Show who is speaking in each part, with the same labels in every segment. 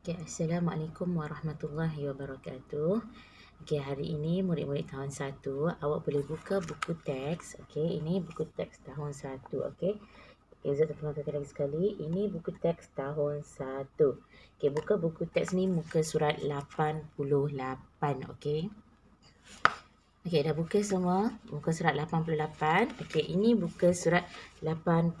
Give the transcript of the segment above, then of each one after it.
Speaker 1: Okay, Assalamualaikum warahmatullahi wabarakatuh. Okay, hari ini murid-murid tahun 1, awak boleh buka buku teks. Okay, ini buku teks tahun 1. Okay, Zat terkenalkan lagi sekali. Ini buku teks tahun 1. Okay, buka buku teks ni muka surat 88. Okay. Okey, dah buka semua. Muka surat 88. Okey, ini buka surat 88.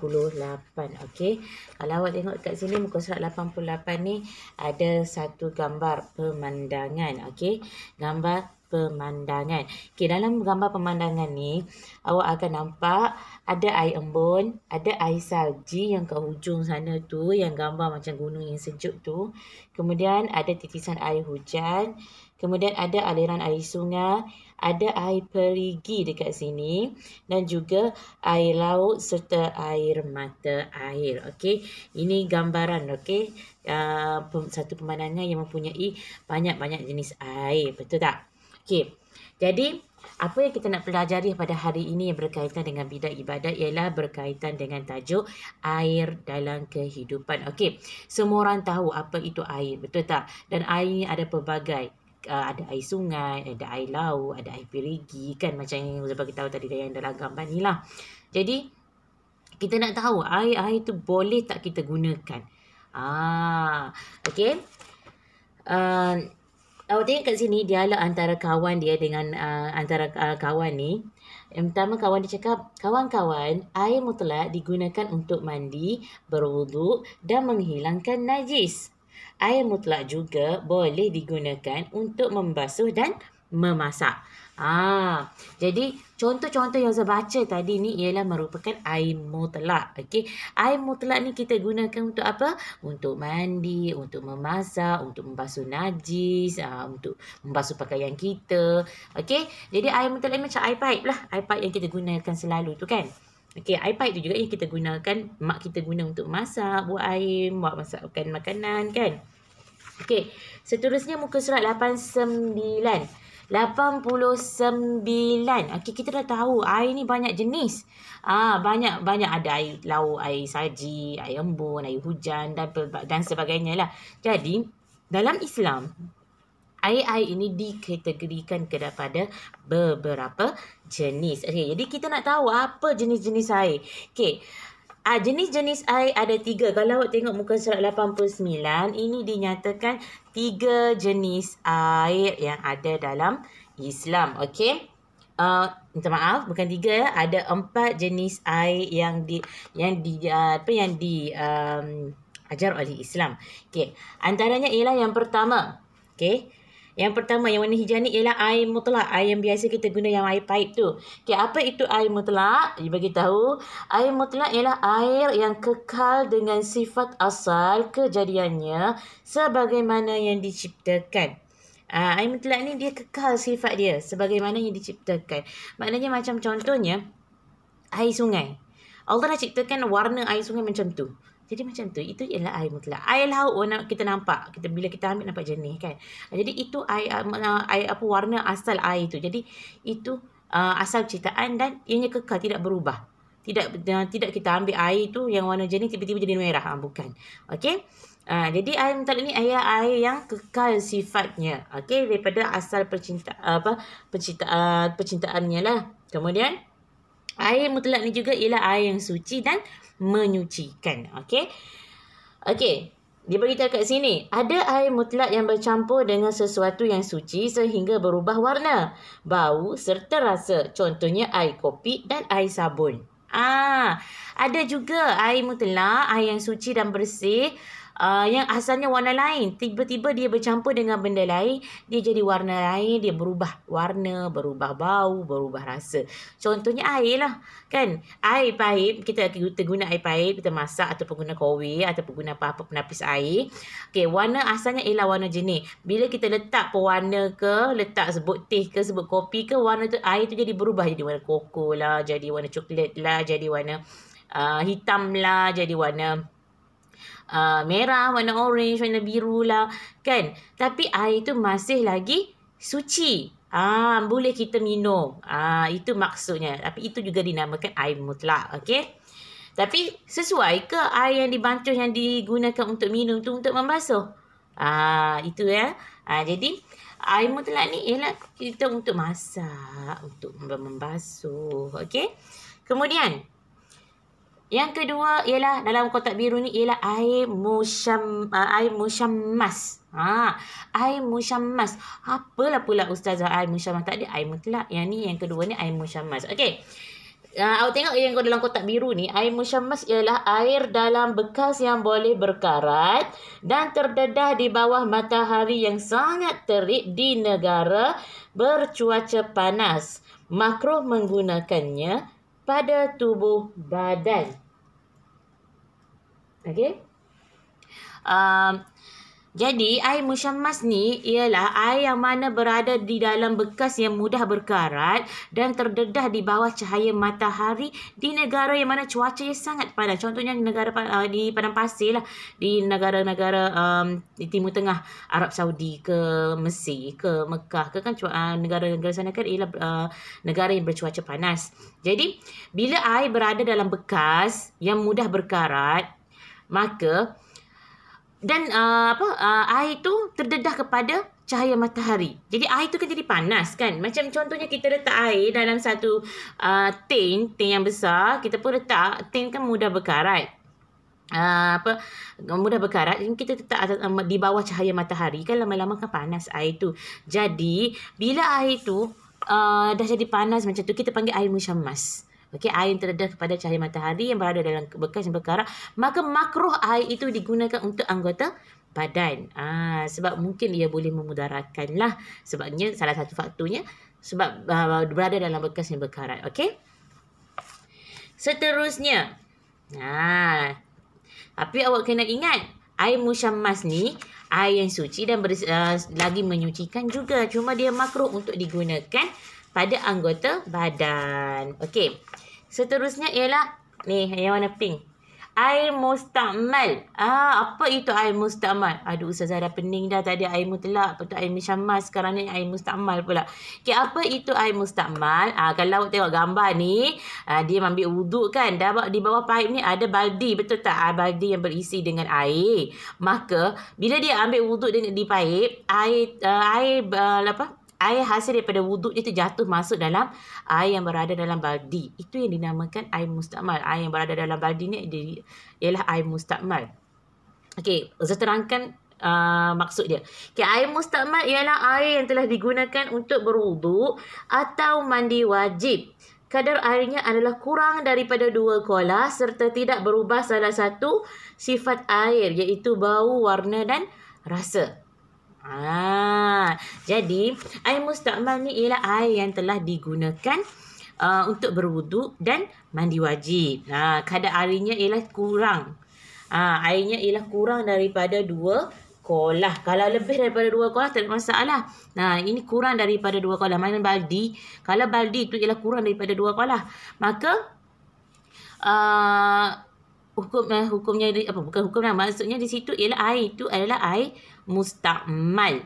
Speaker 1: Okey. Kalau awak tengok kat sini muka surat 88 ni ada satu gambar pemandangan. Okey. Gambar pemandangan. Okey, dalam gambar pemandangan ni awak akan nampak ada air embun, ada air salji yang kat hujung sana tu yang gambar macam gunung yang sejuk tu. Kemudian ada titisan air hujan. Kemudian ada aliran air sungai, ada air perigi dekat sini dan juga air laut serta air mata air. Okey, ini gambaran. Okey, satu pemandangan yang mempunyai banyak-banyak jenis air. Betul tak? Okey, jadi apa yang kita nak pelajari pada hari ini yang berkaitan dengan bidang ibadat ialah berkaitan dengan tajuk air dalam kehidupan. Okey, semua orang tahu apa itu air. Betul tak? Dan air ni ada pelbagai. Ada air sungai, ada air laut, ada air perigi, kan macam yang Ustaz bagi tahu tadi yang dalam gambar ni lah. Jadi kita nak tahu air tu boleh tak kita gunakan. Okey. Awak tengok kat sini dialog antara kawan dia dengan antara kawan ni. Yang pertama kawan dia cakap, kawan-kawan, air mutlak digunakan untuk mandi, berwuduk dan menghilangkan najis. Air mutlak juga boleh digunakan untuk membasuh dan memasak. Jadi contoh-contoh yang saya baca tadi ni ialah merupakan air mutlak. Okey, air mutlak ni kita gunakan untuk apa? Untuk mandi, untuk memasak, untuk membasuh najis, untuk membasuh pakaian kita. Okey, jadi air mutlak ni macam air pipe lah, air pipe yang kita gunakan selalu tu kan. Okey, air pipe tu juga yang kita gunakan, mak kita guna untuk masak, buat air, buat masakkan makanan kan. Okey, seterusnya muka surat 89. 89. Okey, kita dah tahu air ni banyak jenis. Banyak ada air laut, air salji, air embun, air hujan dan sebagainya lah. Jadi, dalam Islam, air-air ini dikategorikan kepada beberapa jenis. Okey, jadi kita nak tahu apa jenis-jenis air. Okey. Jenis-jenis air ada 3. Kalau awak tengok muka surat 89, ini dinyatakan 3 jenis air yang ada dalam Islam. Okey. Minta maaf, bukan 3 ya. Ada 4 jenis air yang ajar oleh Islam. Okey. Antaranya ialah yang pertama. Okey. Yang pertama, yang warna hijau ni ialah air mutlak. Air yang biasa kita guna yang air pipe tu. Okay, apa itu air mutlak? Dia bagi tahu, air mutlak ialah air yang kekal dengan sifat asal kejadiannya sebagaimana yang diciptakan. Air mutlak ni dia kekal sifat dia sebagaimana yang diciptakan. Maknanya macam contohnya, air sungai. Allah dah ciptakan warna air sungai macam tu. Jadi macam tu, itu ialah air mutlak. Air laut warna kita nampak, bila kita ambil nampak jernih kan. Jadi itu air apa warna asal air tu. Jadi itu asal ciptaan dan ianya kekal, tidak berubah. Tidak kita ambil air tu yang warna jernih tiba-tiba jadi merah, bukan. Okey. Jadi air mutlak ni air yang kekal sifatnya. Okey, daripada asal penciptaannya lah. Kemudian air mutlak ni juga ialah air yang suci dan menyucikan. Okey. Okey. Dia beritahu kat sini, ada air mutlak yang bercampur dengan sesuatu yang suci sehingga berubah warna, bau serta rasa. Contohnya air kopi dan air sabun. Ada juga air mutlak, air yang suci dan bersih, yang asalnya warna lain. Tiba-tiba dia bercampur dengan benda lain, dia jadi warna lain, dia berubah warna, berubah bau, berubah rasa. Contohnya air lah. Kan? Air pipe, kita guna air pipe, kita masak ataupun guna kowe ataupun guna apa-apa penapis air. Okay, warna asalnya ialah warna jernih. Bila kita letak pewarna ke, letak sebut teh ke, sebut kopi ke, warna tu, air tu jadi berubah. Jadi warna koko lah, jadi warna coklat lah, jadi warna hitam lah, jadi warna merah, warna orange, warna biru lah, kan. Tapi air tu masih lagi suci. Boleh kita minum. Itu maksudnya. Tapi itu juga dinamakan air mutlak. Okey. Tapi sesuai ke air yang dibancuh yang digunakan untuk minum tu untuk membasuh? Itu ya. Jadi air mutlak ni ialah kita untuk masak, untuk membasuh. Okey. Kemudian yang kedua ialah dalam kotak biru ni ialah air musyammas. Air musyammas. Apalah pula ustazah air musyammas? Tak ada air mutlak. Yang ni yang kedua ni air musyammas. Okey. Awak tengok yang dalam kotak biru ni, air musyammas ialah air dalam bekas yang boleh berkarat dan terdedah di bawah matahari yang sangat terik di negara bercuaca panas. Makruh menggunakannya pada tubuh badan. Okey. Jadi air musyammas ni ialah air yang mana berada di dalam bekas yang mudah berkarat dan terdedah di bawah cahaya matahari di negara yang mana cuacanya sangat panas. Contohnya negara di padang pasir lah, di negara-negara di Timur Tengah, Arab Saudi ke Mesir ke Mekah ke kan negara-negara sana kan ialah negara yang bercuaca panas. Jadi bila air berada dalam bekas yang mudah berkarat, maka dan air tu terdedah kepada cahaya matahari. Jadi air tu kan jadi panas kan. Macam contohnya kita letak air dalam satu tin yang besar, kita pun letak tin kan mudah berkarat. Mudah berkarat, kita letak di bawah cahaya matahari kan lama-lama kan panas air tu. Jadi bila air tu dah jadi panas macam tu, kita panggil air musyammas. Okey, air yang terdedah kepada cahaya matahari yang berada dalam bekas yang berkarat, maka makruh air itu digunakan untuk anggota badan. Sebab mungkin ia boleh memudaratkan lah. Sebabnya salah satu faktornya sebab berada dalam bekas yang berkarat. Okey. Seterusnya. Tapi awak kena ingat, air musyammas ni air yang suci dan lagi menyucikan juga. Cuma dia makruh untuk digunakan pada anggota badan. Okey. Seterusnya ialah ni yang warna pink. Air mustakmal. Apa itu air mustakmal? Aduh, ustazah dah pening dah. Tadi air mutlak, lepas tu air musyammas, sekarang ni air mustakmal pula. Okey, apa itu air mustakmal? Kalau awak tengok gambar ni, dia ambil wuduk kan. Di bawah paip ni ada baldi, betul tak? Baldi yang berisi dengan air. Maka bila dia ambil wuduk di paip, air hasil daripada wuduk dia terjatuh masuk dalam air yang berada dalam baldi. Itu yang dinamakan air mustakmal. Air yang berada dalam baldi ni ialah air mustakmal. Okey, saya terangkan maksud dia. Okay, air mustakmal ialah air yang telah digunakan untuk berwuduk atau mandi wajib. Kadar airnya adalah kurang daripada 2 kolah serta tidak berubah salah satu sifat air, iaitu bau, warna dan rasa. Jadi air mustakmal ni ialah air yang telah digunakan untuk berwuduk dan mandi wajib. Kadar airnya ialah kurang. Airnya ialah kurang daripada 2 kolah. Kalau lebih daripada 2 kolah tak ada masalah. Ini kurang daripada 2 kolah. Mana baldi? Kalau baldi itu ialah kurang daripada 2 kolah, maka hukumnya apa? Bukan hukum lah. Maksudnya di situ ialah air itu adalah air mustakmal.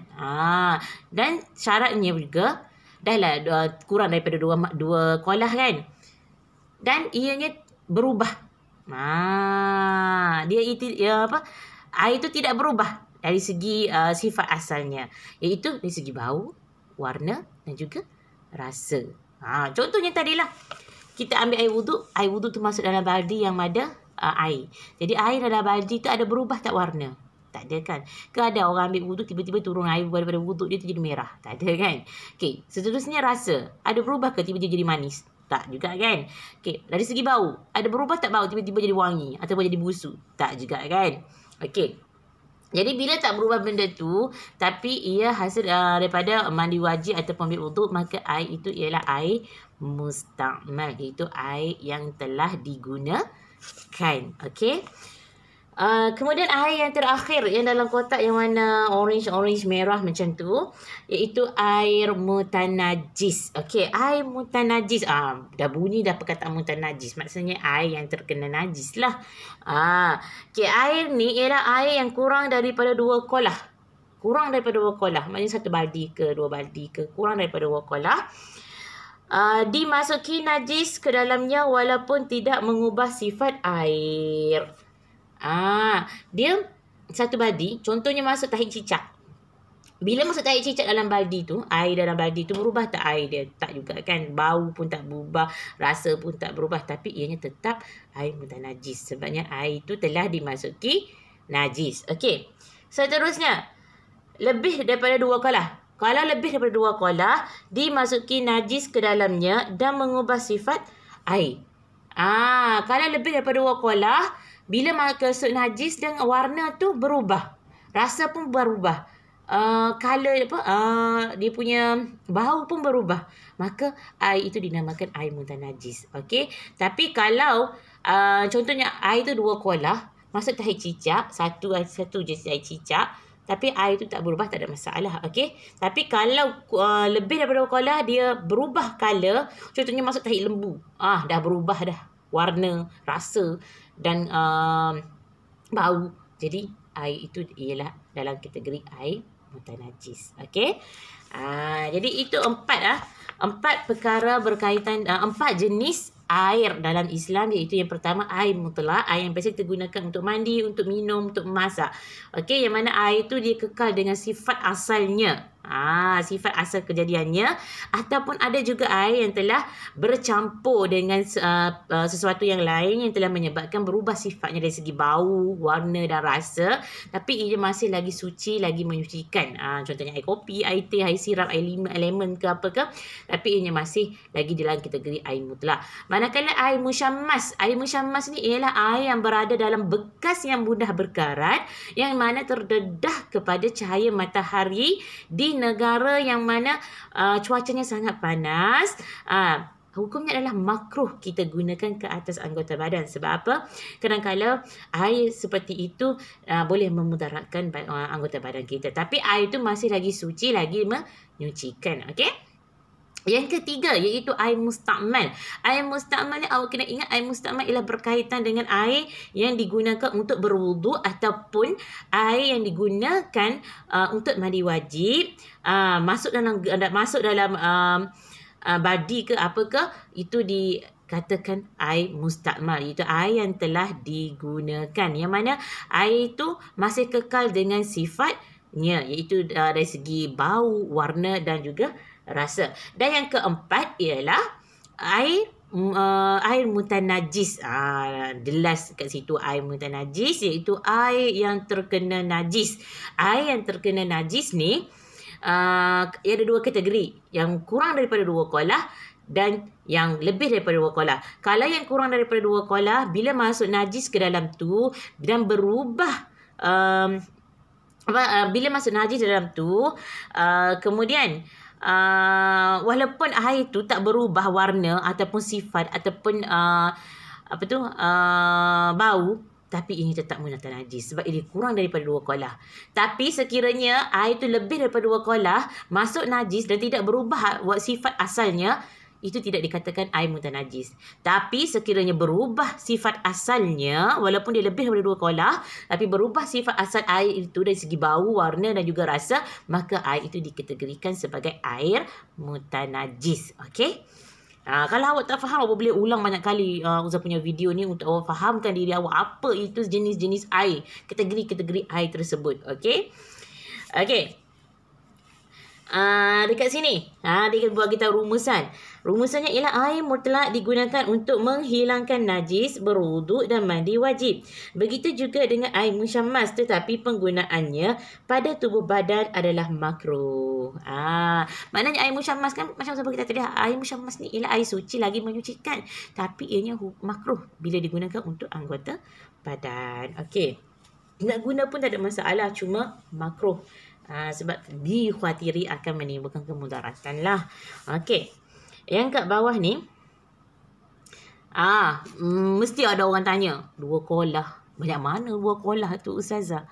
Speaker 1: Dan syaratnya juga dahlah kurang daripada 2 kolah kan. Dan ianya berubah. Air itu tidak berubah dari segi sifat asalnya, iaitu dari segi bau, warna dan juga rasa. Contohnya tadilah kita ambil air wuduk tu masuk dalam baldi yang ada air. Jadi air dalam baldi tu ada berubah tak warna? Tak ada kan? Ke ada orang ambil wuduk tiba-tiba turun air daripada wuduk dia tu jadi merah? Tak ada kan? Okey, seterusnya rasa. Ada berubah ke tiba-tiba jadi manis? Tak juga kan? Okey, dari segi bau, ada berubah tak bau tiba-tiba jadi wangi ataupun jadi busuk? Tak juga kan? Okey. Jadi bila tak berubah benda tu, tapi ia hasil daripada mandi wajib ataupun ambil wuduk, maka air itu ialah air mustakmal, iaitu air yang telah digunakan. Okey. Kemudian air yang terakhir yang dalam kotak yang warna orange merah macam tu, iaitu air mutanajis. Okey, air mutanajis. Dah bunyi dah perkataan mutanajis. Maksudnya air yang terkena najis lah. Okey, air ni ialah air yang kurang daripada 2 kolah. Kurang daripada 2 kolah. Maksudnya 1 baldi ke 2 baldi ke, kurang daripada 2 kolah. Dimasuki najis ke dalamnya walaupun tidak mengubah sifat air. Dia satu baldi, contohnya masuk tahi cicak. Bila masuk tahi cicak dalam baldi tu, air dalam baldi tu berubah tak air dia? Tak juga kan. Bau pun tak berubah, rasa pun tak berubah. Tapi ianya tetap air mutanajis. Sebabnya air tu telah dimasuki najis. Okey. Seterusnya, lebih daripada 2 kolah. Kalau lebih daripada 2 kolah, dimasuki najis ke dalamnya dan mengubah sifat air. Kalau lebih daripada 2 kolah, bila masuk najis dan warna tu berubah. Rasa pun berubah. Color dia punya bau pun berubah, maka air itu dinamakan air mutanajis. Okey, tapi kalau contohnya air tu 2 kolah masuk tahi cicak, satu je tahi cicak, tapi air tu tak berubah, tak ada masalah. Okey, tapi kalau lebih daripada 2 kolah dia berubah color, contohnya masuk tahi lembu, dah berubah dah warna, rasa dan bau. Jadi air itu ialah dalam kategori air mutanajis. Okey. Jadi itu 4 perkara berkaitan 4 jenis air dalam Islam, iaitu yang pertama air mutlak, air yang biasa kita gunakan untuk mandi, untuk minum, untuk memasak. Okey, yang mana air itu dia kekal dengan sifat asalnya. Sifat asal kejadiannya, ataupun ada juga air yang telah bercampur dengan sesuatu yang lain yang telah menyebabkan berubah sifatnya dari segi bau, warna dan rasa, tapi ia masih lagi suci, lagi menyucikan. Contohnya air kopi, air teh, air sirap, air lemon ke apa ke, tapi ia masih lagi dalam kategori air mutlak. Manakala air musyammas ni ialah air yang berada dalam bekas yang mudah berkarat, yang mana terdedah kepada cahaya matahari di negara yang mana cuacanya sangat panas. Hukumnya adalah makruh kita gunakan ke atas anggota badan. Sebab apa? Kadang-kadang air seperti itu boleh memudaratkan anggota badan kita. Tapi air itu masih lagi suci, lagi menyucikan. Okey? Yang ketiga, iaitu air mustakmal. Air mustakmal ni awak kena ingat, air mustakmal ialah berkaitan dengan air yang digunakan untuk berwuduk ataupun air yang digunakan untuk mandi wajib, masuk dalam badi ke apa ke, itu dikatakan air mustakmal, iaitu air yang telah digunakan, yang mana air itu masih kekal dengan sifatnya, iaitu dari segi bau, warna dan juga rasa. Dan yang keempat ialah air mutanajis. Jelas kat situ air mutanajis, iaitu air yang terkena najis. Air yang terkena najis ni ada 2 kategori, yang kurang daripada 2 kolah dan yang lebih daripada 2 kolah. Kalau yang kurang daripada 2 kolah, bila masuk najis ke dalam tu dan berubah bila masuk najis dalam tu, kemudian walaupun air tu tak berubah warna ataupun sifat ataupun bau, tapi ini tetap mutanajis sebab ini kurang daripada 2 kolah. Tapi sekiranya air tu lebih daripada 2 kolah, masuk najis dan tidak berubah sifat asalnya, itu tidak dikatakan air mutanajis. Tapi sekiranya berubah sifat asalnya, walaupun dia lebih daripada 2 kolah, tapi berubah sifat asal air itu dari segi bau, warna dan juga rasa, maka air itu dikategorikan sebagai air mutanajis. Okey? Kalau awak tak faham, awak boleh ulang banyak kali Ustaz punya video ni untuk awak fahamkan diri awak apa itu jenis-jenis air, kategori-kategori air tersebut. Okey? Okey. Dekat sini dia buat kita rumusan. Rumusannya ialah air mutlak digunakan untuk menghilangkan najis, berwuduk dan mandi wajib. Begitu juga dengan air musyammas, tetapi penggunaannya pada tubuh badan adalah makruh. Maknanya air musyammas kan, macam sebab kita tadi, air musyammas ni ialah air suci lagi menyucikan, tapi ianya makruh bila digunakan untuk anggota badan. Okey. Nak guna pun tak ada masalah, cuma makruh. Sebab dikhawatiri akan menimbulkan kemudaratan lah. Okey. Yang kat bawah ni, mesti ada orang tanya, 2 kolah. Banyak mana 2 kolah tu Ustazah?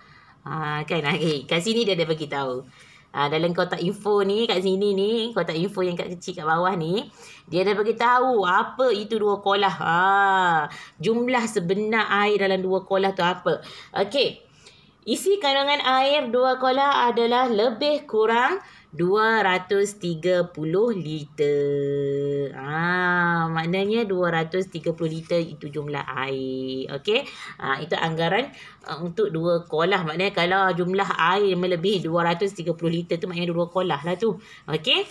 Speaker 1: Kan? Kat sini dia ada bagi tahu. Dalam kotak info ni, kat sini ni, kotak info yang kat kecil kat bawah ni, dia ada bagi tahu apa itu 2 kolah. Jumlah sebenar air dalam 2 kolah tu apa? Okey. Isi kandungan air 2 kolah adalah lebih kurang 230 liter. Maknanya 230 liter itu jumlah air. Okey. Itu anggaran untuk 2 kolah. Maknanya kalau jumlah air melebihi 230 liter tu maknanya 2 kolah lah tu. Okey.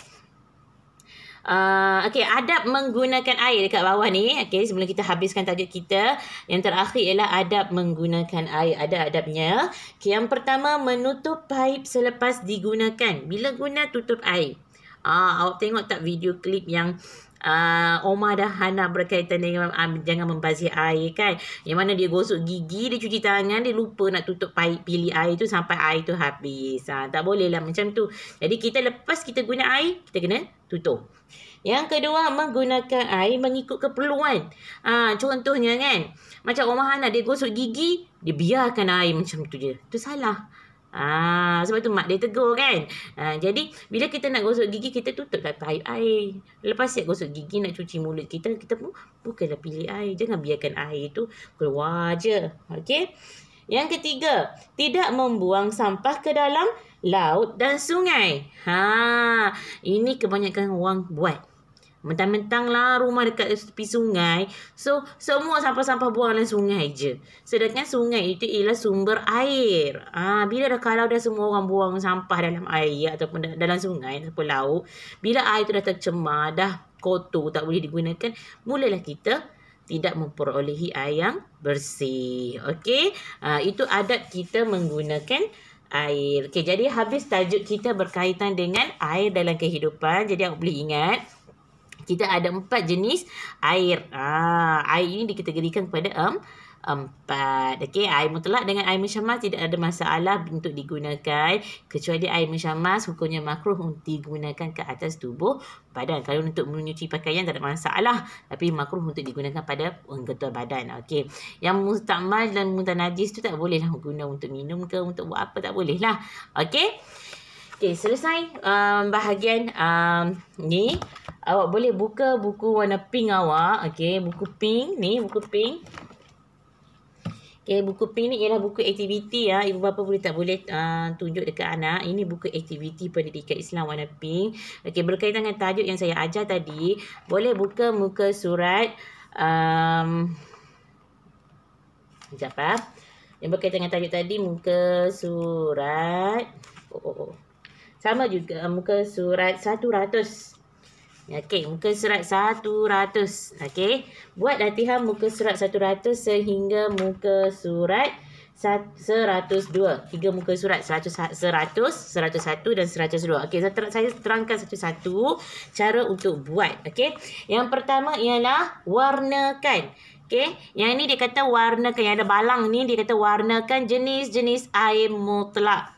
Speaker 1: Okey, adab menggunakan air dekat bawah ni. Okey, sebelum kita habiskan tajuk kita, yang terakhir ialah adab menggunakan air. Ada adabnya. Okay, yang pertama, menutup paip selepas digunakan. Bila guna, tutup air. Awak tengok tak video klip yang Omar dan Hana berkaitan dengan jangan membazir air kan? Yang mana dia gosok gigi, dia cuci tangan, dia lupa nak tutup paip pilih air tu sampai air tu habis. Tak boleh lah macam tu. Jadi kita lepas kita guna air, kita kena tutup. Yang kedua, menggunakan air mengikut keperluan. Contohnya kan, macam Omar Hana dia gosok gigi, dia biarkan air macam tu je. Tu salah. Sebab tu mak dia tegur kan. Jadi bila kita nak gosok gigi, kita tutuplah paip air. Lepas siap gosok gigi, nak cuci mulut kita pun bukanlah pilih air. Jangan biarkan air tu keluar je. Okey. Yang ketiga, tidak membuang sampah ke dalam laut dan sungai. Ini kebanyakan orang buat. Mentang-mentang lah rumah dekat tepi sungai. So, semua sampah-sampah buang dalam sungai je. Sedangkan sungai itu ialah sumber air. Bila kalau dah semua orang buang sampah dalam air ataupun dalam sungai ataupun laut, bila air tu dah tercemar, dah kotor, tak boleh digunakan, mulalah kita tidak memperolehi air yang bersih. Okey? Itu adab kita menggunakan air. Okey, jadi habis tajuk kita berkaitan dengan air dalam kehidupan. Jadi awak boleh ingat, kita ada 4 jenis air. Air ini dikategorikan kepada 4. Okey, air mutlak dengan air musyamas tidak ada masalah untuk digunakan. Kecuali air musyamas hukumnya makruh untuk digunakan ke atas tubuh badan. Kalau untuk menyuci pakaian tak ada masalah, tapi makruh untuk digunakan pada ketua badan. Okey. Yang mustakmal dan mutanajis tu tak boleh lah guna untuk minum ke untuk buat apa, tak boleh lah. Okey. Okey, selesai bahagian ni. Awak boleh buka buku warna pink awak. Okey, buku pink ni, buku pink. Okey, buku pink ni ialah buku aktiviti ya. Ibu bapa boleh tak boleh tunjuk dekat anak. Ini buku aktiviti pendidikan Islam warna pink. Okey, berkaitan dengan tajuk yang saya ajar tadi, boleh buka muka surat sekejap yang berkaitan dengan tajuk tadi, muka surat sama juga muka surat 100. Okey, muka surat 100. Okey, buat latihan muka surat 100 sehingga muka surat 102. 3 muka surat 100, 101 dan 102. Okey, saya terangkan satu-satu cara untuk buat. Okey, yang pertama ialah warnakan. Okey, yang ini dia kata warnakan, yang ada balang ni dia kata warnakan jenis-jenis air mutlak.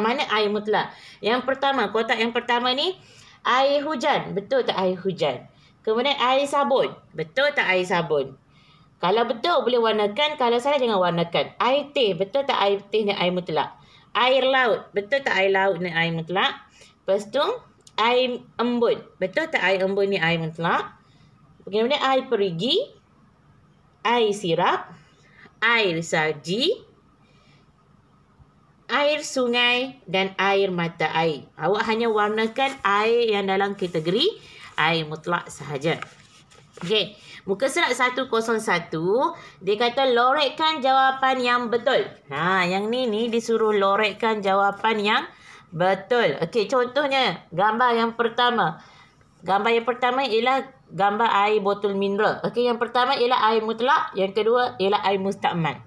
Speaker 1: Mana air mutlak? Yang pertama, kotak yang pertama ni air hujan. Betul tak air hujan? Kemudian air sabun. Betul tak air sabun? Kalau betul boleh warnakan. Kalau salah jangan warnakan. Air teh. Betul tak air teh ni air mutlak? Air laut. Betul tak air laut ni air mutlak? Lepas tu air embun. Betul tak air embun ni air mutlak? Kemudian air perigi. Air sirap. Air salji. Air sungai dan air mata air. Awak hanya warnakan air yang dalam kategori air mutlak sahaja. Okey, muka surat 101 dia kata lorekkan jawapan yang betul. Yang ni disuruh lorekkan jawapan yang betul. Okey, contohnya gambar yang pertama. Gambar yang pertama ialah gambar air botol mineral. Okey, yang pertama ialah air mutlak, yang kedua ialah air mustakmal.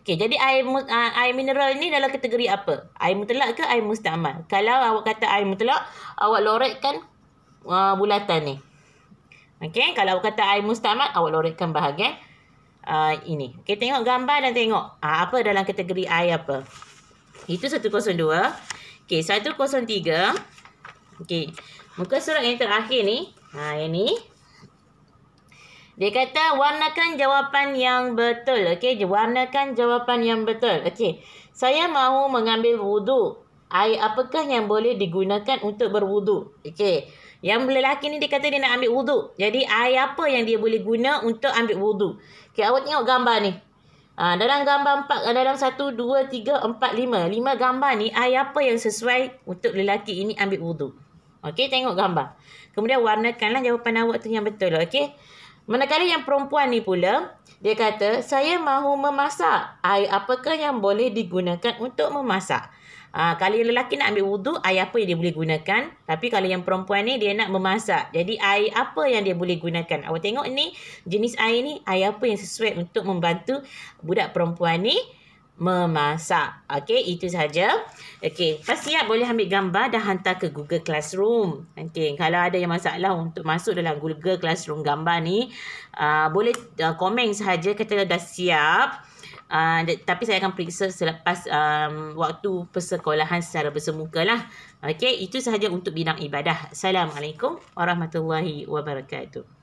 Speaker 1: Okey, jadi air mineral ni dalam kategori apa? Air mutlak ke air mustakmal? Kalau awak kata air mutlak, awak lorekkan bulatan ni. Okey, kalau awak kata air mustakmal, awak lorekkan bahagian ini. Okey, tengok gambar dan tengok apa dalam kategori air apa. Itu 102. Okey, 103. Okey, muka surat yang terakhir ni. Yang ni. Dia kata warnakan jawapan yang betul. Okey, warnakan jawapan yang betul. Okey, saya mahu mengambil wudu. Air apakah yang boleh digunakan untuk berwudu? Okey, yang lelaki ni dia kata dia nak ambil wudu. Jadi air apa yang dia boleh guna untuk ambil wudu? Okey, awak tengok gambar ni. Dalam gambar 4, dalam 1, 2, 3, 4, 5. 5 gambar ni, air apa yang sesuai untuk lelaki ini ambil wudu? Okey, tengok gambar. Kemudian warnakanlah jawapan awak tu yang betul. Okey. Manakala yang perempuan ni pula, dia kata, saya mahu memasak. Air apakah yang boleh digunakan untuk memasak? Kalau yang lelaki nak ambil wudu, air apa yang dia boleh gunakan? Tapi kalau yang perempuan ni, dia nak memasak. Jadi, air apa yang dia boleh gunakan? Awak tengok ni, jenis air ni, air apa yang sesuai untuk membantu budak perempuan ni memasak. Okey, itu saja. Okey, lepas siap boleh ambil gambar dan hantar ke Google Classroom. Okey, kalau ada yang masalah untuk masuk dalam Google Classroom gambar ni, boleh komen sahaja kata dah siap. Tapi saya akan periksa selepas waktu persekolahan secara bersemuka lah. Okey, itu sahaja untuk bidang ibadah. Assalamualaikum warahmatullahi wabarakatuh.